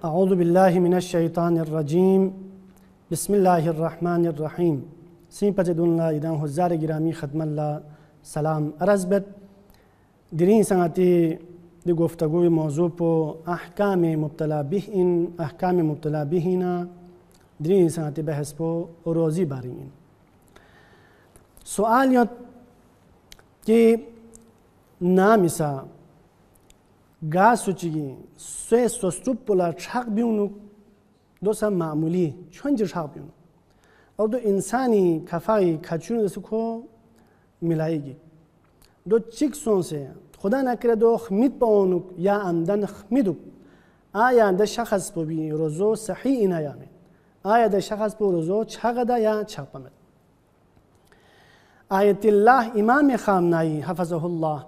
اعوذ بالله من الشیطان الرجیم. بسم الله الرحمن الرحیم. سیمپجدون لا ایدان حضار گرامی خدمت الله سلام عرض بد. درین سنگاتی دی گفتگوی موضوع پو احکام مبتلا به این احکام مبتلا بهینا درین سنگاتی بحث پو روزی باری این سوال یاد که نامیسا گاز سوچیگی سوی سوستوب پولا چاق بیونو دوسا معمولی چونجر چاق بیونو اور دو انسانی کفایی کچونو دستو کو ملایگی دو چیک سونسه خدا نکره دو خمید با اونو یا عمدن خمیدو آیا ده شخص پو بی روزو صحیح اینا یامه آیا ده شخص پو روزو چاقده یا چاقمد آیت الله امام خامنایی حفظه الله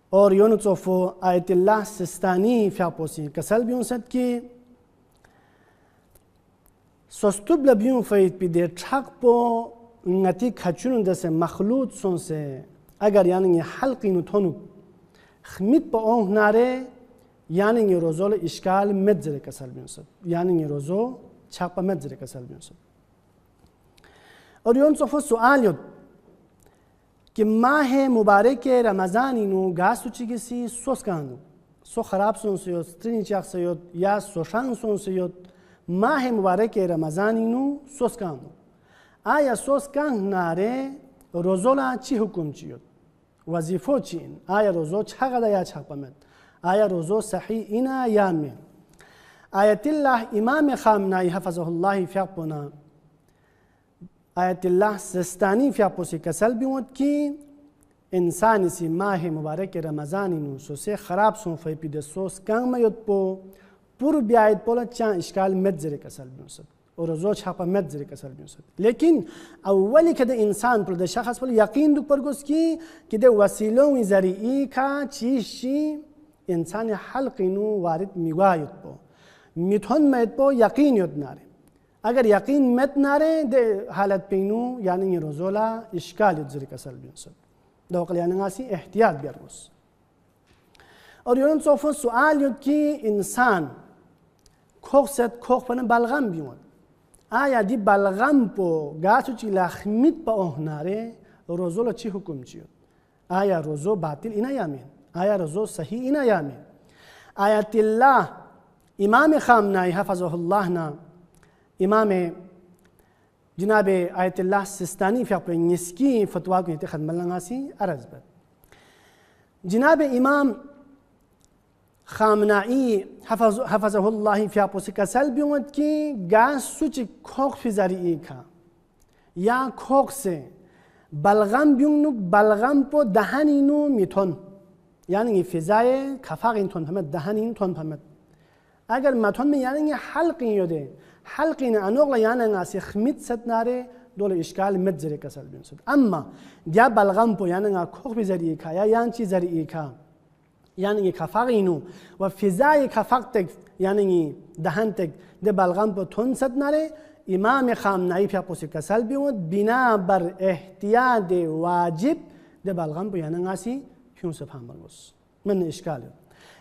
اور یونتوفو آیت الله سستانی فیاپوسی کسل بیون ست که سستوب لبیون فاید پی در چاق پو نتی کچونون دست مخلوط سونسه اگر یعنی حلقی نتونو خمید با اون ناره یعنی روزول اشکال مدزره کسل بیون ست یعنی روزو چاق پا مدزره کسل بیون ست اور یونتوفو سوال یود که ماه مبارک رمضانی نو گاز چیگی سی سوس کانو سو خراب سون سیود سترینی چاق سیود یا سوشان سون سیود ماه مبارک رمضانی نو سوس کانو آیا سوس کان ناره روزولا چی حکم چیود وظیفو چین آیا روزو چقدر یا چقمد آیا روزو صحیح اینا یا می آیت الله امام خامنایی حفظه الله فیاپونا آیت الله سستانی فیاپوسی کسل بیمود که انسانی سی ماه مبارک رمضانی نو سوسه خراب سون فی پیده سوس کن میود پو پور بیاید پولا چند اشکال مدزره کسل بیمود و روزو چاپا مدزره کسل بیمود لیکن اولی که ده انسان پر ده شخص پل یقین دو پرگوز که ده وسیلون ذریعی که چیشی انسان حلقی نو وارد میگوید پو میتون مید پو یقین یود ناره اگر یقین مت ناره ده حالت پینو یعنی روزولا اشکال یود زری کسل بیمود دو قل یعنی غاسی احتیاط بیارگوز اور یون صوفو سوال یود که انسان کوخ ست کوخ پنه بلغم بیمود آیا دی بلغم پو گاسو چی لخمید پا احناره روزولا چی حکم چیود آیا روزو باطل اینا یامین آیا روزو صحیح اینا یامین آیت الله امام خامنایی حفظه الله نا امام جناب آیت الله سستانی فیاپو نسکی فتوا کو ته خدمت لنگاسی عرض بد جناب امام خامنایی حفظه الله فیاپو کسل بیومد که گاز سوچ کوخ فیزاری کا یا کوخ سے بلغم بیونو بلغم پو دهنینو میتون یعنی فضای کفاق این تون پمت دهنین تون پمت اگر متون می یعنی حلقی یوده حلقی نه انوغلا یعنی ناسی خمید ست ناره دول اشکال مدزره کسل بین سد اما دیا بلغم پو یعنی نا کوخ بزری کا یا یعنی چی زری کا یعنی کفاق اینو و فضای کفاق تک یعنی دهن تک ده بلغم پو تون ست ناره امام خامنایی فیاپوسی کسل بیود بنا بر احتیاط واجب ده بلغم پو یعنی ناسی پیون سفهم برگوز من اشکال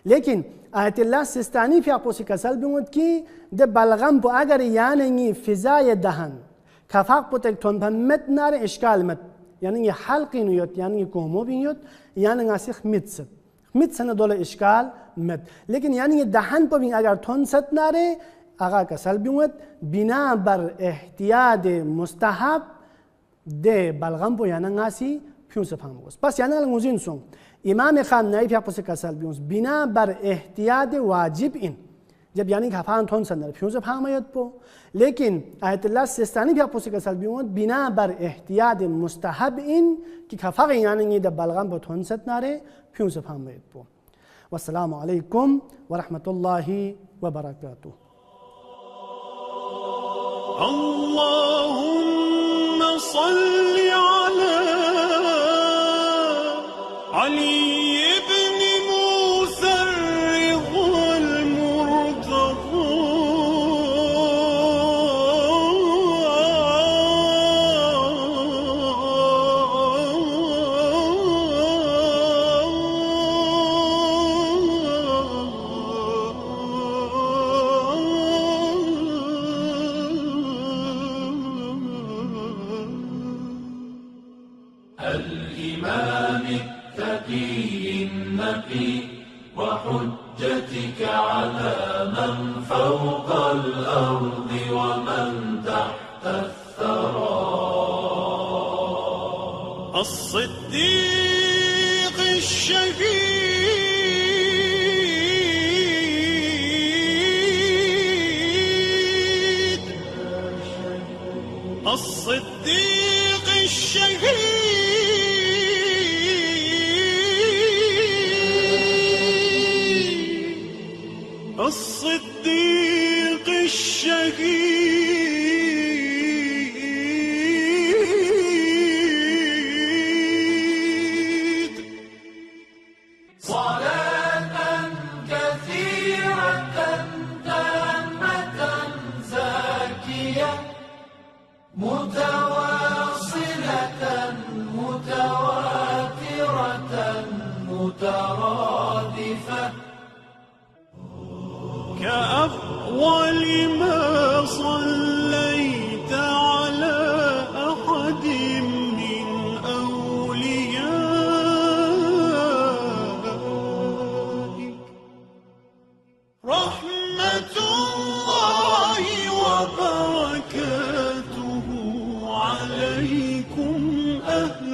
لیکن آیت الله سستانی فیاپوسی کسل بیمود که ده بلغم پو اگر یعنی فضای دهن کفاق پو تک تون پمت ناره اشکال مت یعنی حلقی نیوت یعنی کومو بینیوت یعنی ناسیخ مت ست مت سن دول اشکال مت لیکن یعنی دهن پو بین اگر تون ست ناره آقا کسل بیمود بنا بر احتیاط مستحب ده بلغم پو یعنی ناسی پیون سفهم برگوز پس یعنی الگوزین سون امام خامنایی فیاپوسی کسل بیونز بنا بر احتیاط واجب این جب یعنی کفان تون سندر پیونز پامیت پو لیکن آیت الله سستانی فیاپوسی کسل بیونز بنا بر احتیاط مستحب این که کفاق یعنی ده بلغم پو تون ست ناره پیونز پامیت پو والسلام علیکم ورحمت الله وبرکاته. اللهم صل على علي بن موسى الرضا المرتضى وحجتك على من فوق الأرض ومن تحت الثرى. الصديق الشهيد الصديق الشهيد الصديق الشهيد. صلاة كثيرة تامة زاكية متواصلة متواترة مترادفة كأول ما صليت على أحد من أوليائك. رحمة الله وبركاته عليكم أهل